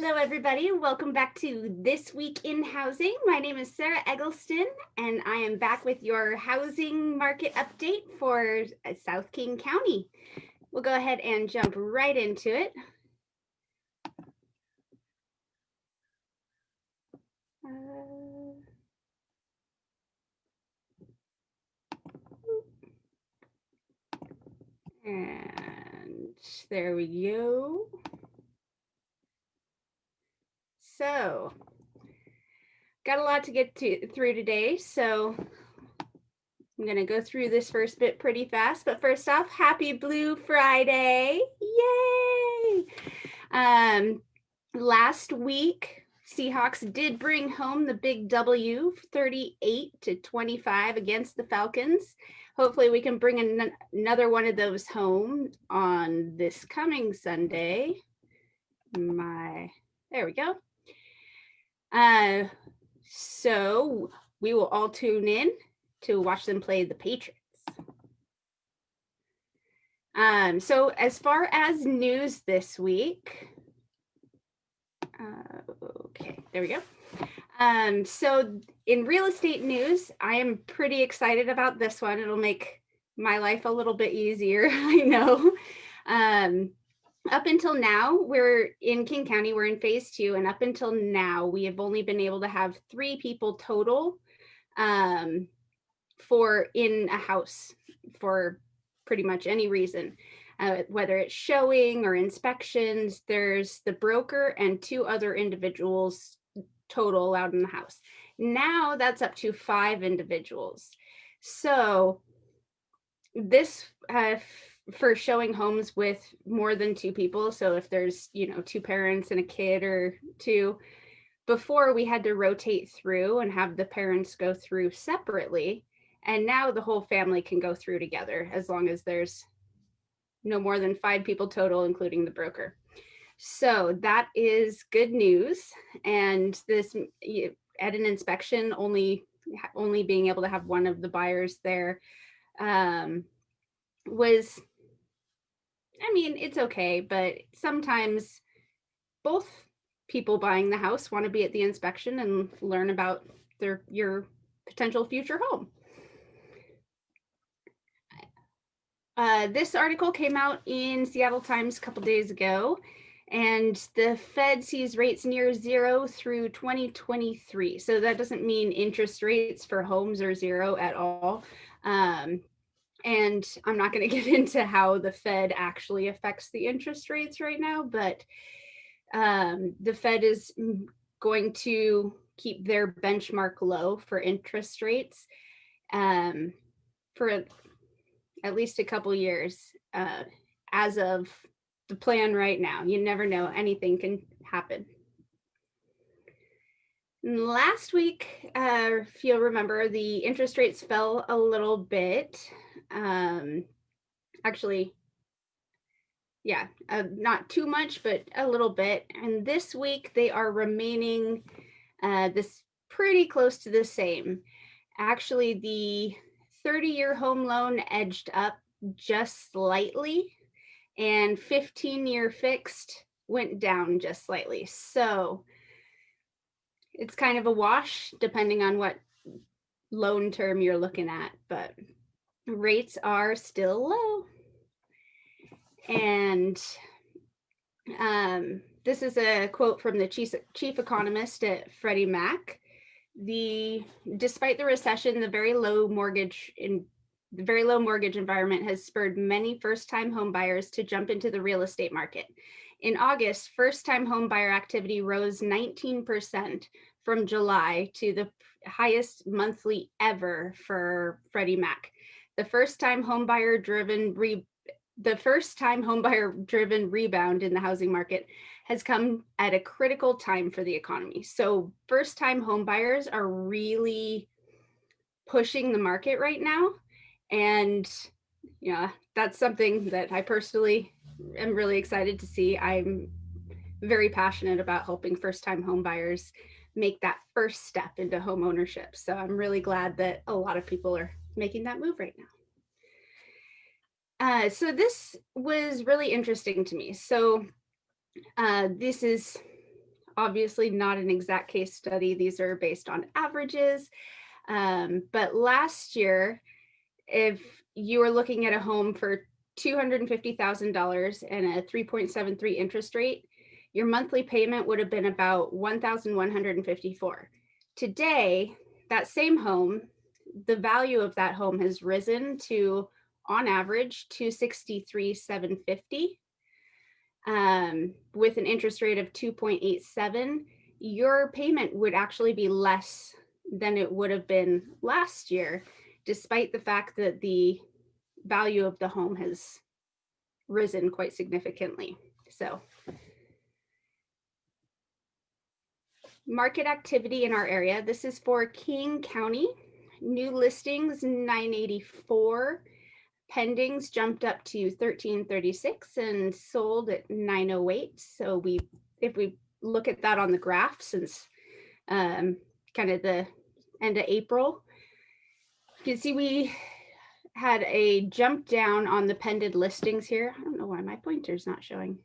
Hello, everybody. Welcome back to This Week in Housing. My name is Sarah Eggleston, and I am back with your housing market update for South King County. We'll go ahead and jump right into it. And there we go. So, got a lot to get through today, so I'm going to go through this first bit pretty fast. But first off, happy Blue Friday. Yay! Last week, Seahawks did bring home the big W, 38-25 against the Falcons. Hopefully we can bring another one of those home on this coming Sunday. There we go. So we will all tune in to watch them play the Patriots. So as far as news this week, okay, there we go. So in real estate news, I am pretty excited about this one. It'll make my life a little bit easier, I know. Up until now, we're in King County, we're in phase 2, and up until now, we have only been able to have 3 people total for in a house for pretty much any reason. Whether it's showing or inspections, there's the broker and 2 other individuals total allowed in the house. Now that's up to 5 individuals. So this for showing homes with more than 2 people, so if there's 2 parents and a kid or 2, before we had to rotate through and have the parents go through separately, and now the whole family can go through together as long as there's no more than 5 people total, including the broker. So that is good news. And this, at an inspection, only being able to have one of the buyers there was, it's okay, but sometimes both people buying the house want to be at the inspection and learn about your potential future home. This article came out in Seattle Times a couple days ago, and the Fed sees rates near 0 through 2023. So that doesn't mean interest rates for homes are 0 at all. And I'm not going to get into how the Fed actually affects the interest rates right now, but the Fed is going to keep their benchmark low for interest rates for at least a couple years as of the plan right now. You never know, anything can happen. Last week, if you'll remember, the interest rates fell a little bit. Actually, yeah, not too much, but a little bit. And this week they are remaining this pretty close to the same. Actually, the 30-year home loan edged up just slightly, and 15-year fixed went down just slightly. So it's kind of a wash depending on what loan term you're looking at, but rates are still low. And this is a quote from the chief economist at Freddie Mac. Despite the recession, the very low mortgage environment has spurred many first-time home buyers to jump into the real estate market. In August, first-time home buyer activity rose 19% from July to the highest monthly ever for Freddie Mac. The first-time home buyer driven rebound in the housing market has come at a critical time for the economy. So first-time home buyers are really pushing the market right now. And yeah, that's something that I personally am really excited to see. I'm very passionate about helping first-time home buyers make that first step into home ownership. So I'm really glad that a lot of people are making that move right now. So this was really interesting to me. So this is obviously not an exact case study. These are based on averages. But last year, if you were looking at a home for $250,000 and a 3.73 interest rate, your monthly payment would have been about $1,154. Today, that same home, the value of that home has risen to, on average, $263,750. With an interest rate of 2.87, your payment would actually be less than it would have been last year, despite the fact that the value of the home has risen quite significantly. So, market activity in our area. This is for King County. New listings 984. Pendings jumped up to 1336 and sold at 908. So if we look at that on the graph since kind of the end of April, you can see we had a jump down on the pended listings here. I don't know why my pointer's not showing.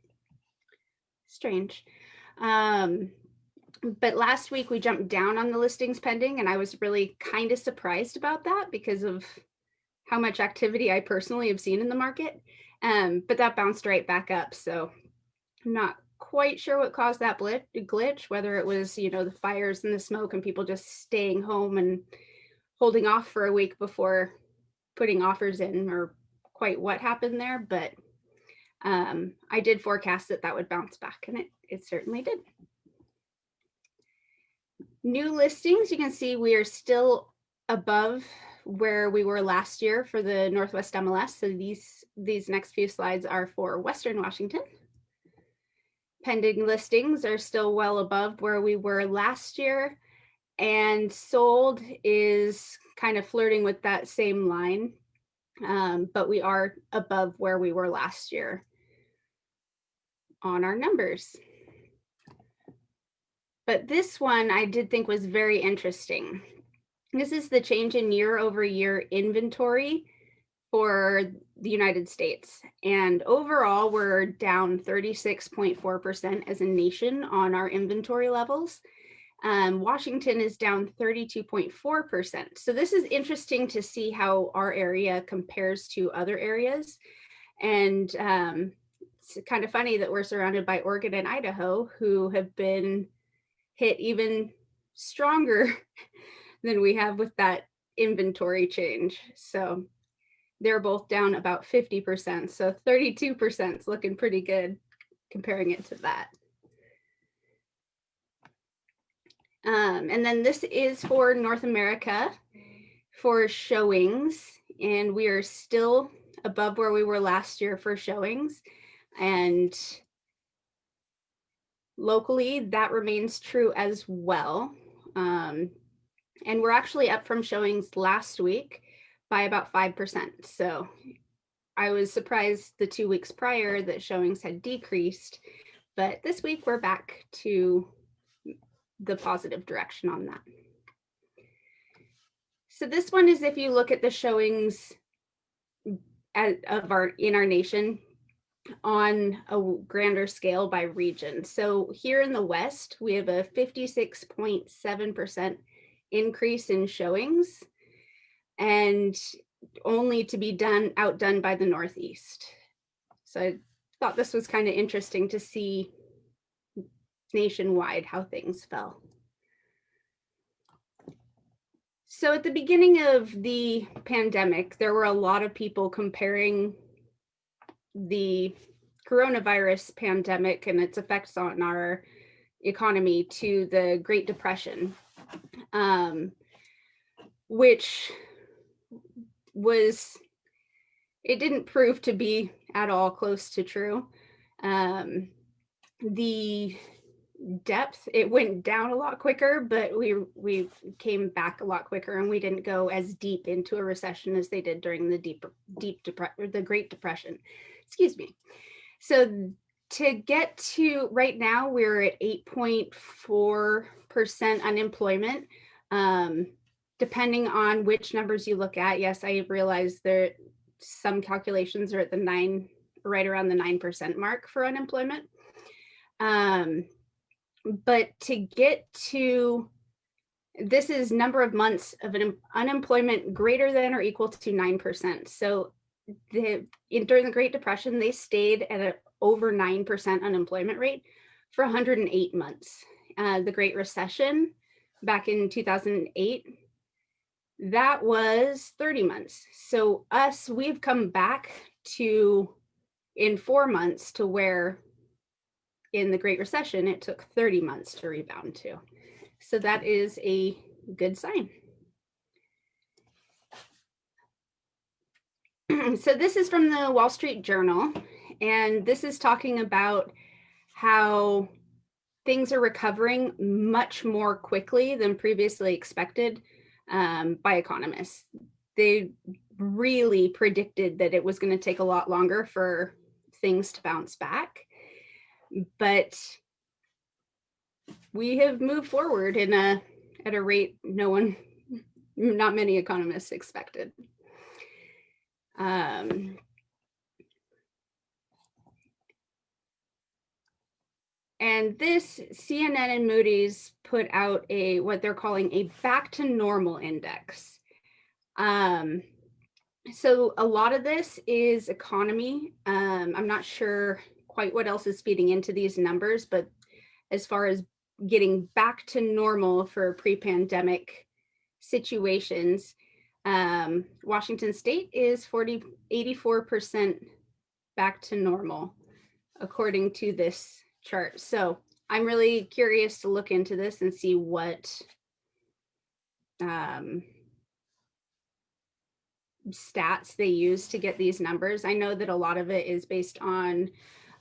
Strange. But last week we jumped down on the listings pending, and I was really kind of surprised about that because of how much activity I personally have seen in the market. But that bounced right back up. So I'm not quite sure what caused that glitch, whether it was, the fires and the smoke and people just staying home and holding off for a week before putting offers in, or quite what happened there. But I did forecast that would bounce back, and it certainly did. New listings, you can see we are still above where we were last year for the Northwest MLS. So these next few slides are for Western Washington. Pending listings are still well above where we were last year, and sold is kind of flirting with that same line, but we are above where we were last year on our numbers. But this one I did think was very interesting. This is the change in year-over-year inventory for the United States. And overall, we're down 36.4% as a nation on our inventory levels. Washington is down 32.4%. So this is interesting to see how our area compares to other areas. And it's kind of funny that we're surrounded by Oregon and Idaho, who have been hit even stronger than we have with that inventory change. So they're both down about 50%. So 32% is looking pretty good comparing it to that. And then this is for North America for showings, and we are still above where we were last year for showings. And locally, that remains true as well. And we're actually up from showings last week by about 5%. So I was surprised the 2 weeks prior that showings had decreased, but this week we're back to the positive direction on that. So this one is if you look at the showings in our nation on a grander scale by region. So here in the West, we have a 56.7% increase in showings, and only to be outdone by the Northeast. So I thought this was kind of interesting to see nationwide how things fell. So at the beginning of the pandemic, there were a lot of people comparing the coronavirus pandemic and its effects on our economy to the Great Depression, which it didn't prove to be at all close to true. The depth, it went down a lot quicker, but we came back a lot quicker, and we didn't go as deep into a recession as they did during the the Great Depression. Excuse me. So to get to right now, we're at 8.4% unemployment. Depending on which numbers you look at, yes, I realize there some calculations are at right around the 9% mark for unemployment. But to get to, this is number of months of an unemployment greater than or equal to 9%. So during the Great Depression, they stayed at an over 9% unemployment rate for 108 months. The Great Recession back in 2008, that was 30 months. So we've come back to, in 4 months, to where in the Great Recession, it took 30 months to rebound to. So that is a good sign. So this is from the Wall Street Journal, and this is talking about how things are recovering much more quickly than previously expected by economists. They really predicted that it was going to take a lot longer for things to bounce back, but we have moved forward at a rate not many economists expected. And this, CNN and Moody's put out what they're calling a back to normal index. So a lot of this is economy. I'm not sure quite what else is feeding into these numbers, but as far as getting back to normal for pre-pandemic situations, Washington State is 84% back to normal, according to this chart. So I'm really curious to look into this and see what stats they use to get these numbers. I know that a lot of it is based on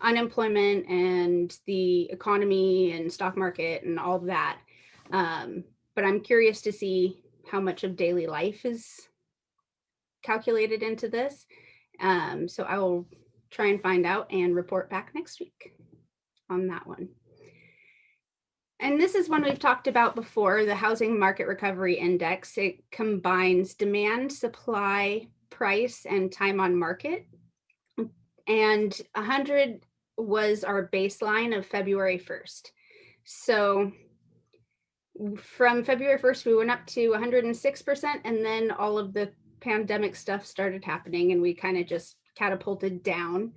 unemployment and the economy and stock market and all of that. But I'm curious to see how much of daily life is calculated into this. So I will try and find out and report back next week on that one. And this is one we've talked about before, the Housing Market Recovery Index. It combines demand, supply, price, and time on market. And 100 was our baseline of February 1st. So from February 1st, we went up to 106%, and then all of the pandemic stuff started happening, and we kind of just catapulted down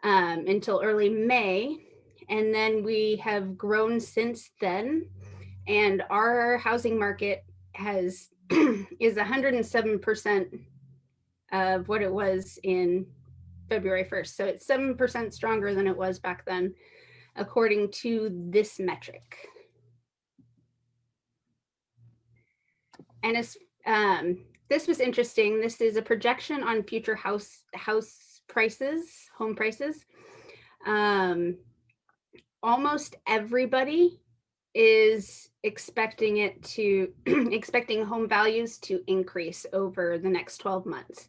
until early May. And then we have grown since then, and our housing market is 107% of what it was in February 1st. So it's 7% stronger than it was back then, according to this metric. And this was interesting. This is a projection on future home prices. Almost everybody is expecting home values to increase over the next 12 months.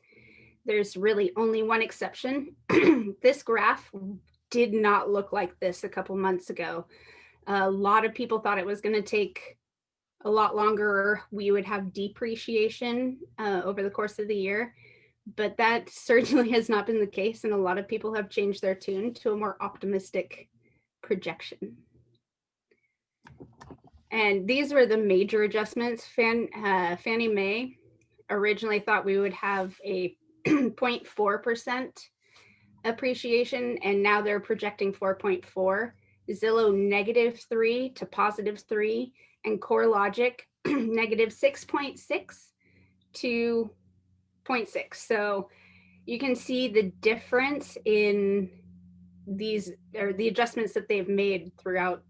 There's really only one exception. This graph did not look like this a couple months ago. A lot of people thought it was going to take a lot longer. We would have depreciation over the course of the year, but that certainly has not been the case. And a lot of people have changed their tune to a more optimistic projection. And these were the major adjustments. Fannie Mae originally thought we would have a 0.4% appreciation, and now they're projecting 4.4. Zillow -3 to +3, and CoreLogic -6.6 to 0.6. So you can see the difference in these, or the adjustments that they've made throughout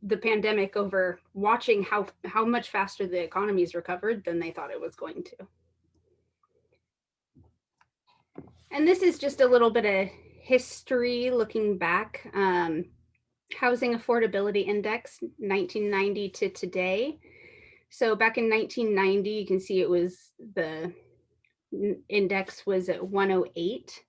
the pandemic over watching how much faster the economy's recovered than they thought it was going to. And this is just a little bit of history looking back. Housing Affordability Index, 1990 to today. So back in 1990, you can see the index was at 108.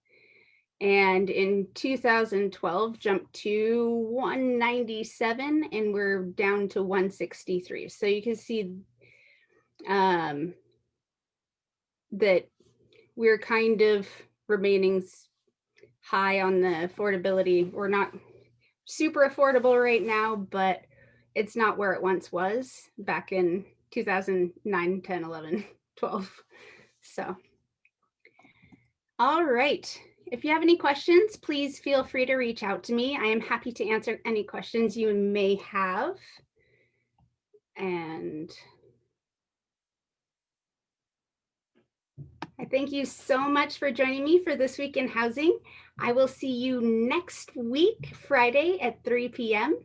And in 2012, jumped to 197, and we're down to 163. So you can see that we're kind of remaining high on the affordability. We're not super affordable right now, but it's not where it once was back in 2009, 10, 11, 12. So, all right. If you have any questions, please feel free to reach out to me. I am happy to answer any questions you may have. And I thank you so much for joining me for This Week in Housing. I will see you next week, Friday at 3 p.m.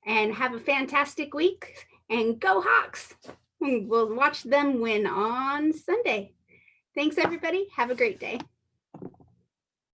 And have a fantastic week. And go Hawks! We'll watch them win on Sunday. Thanks, everybody. Have a great day.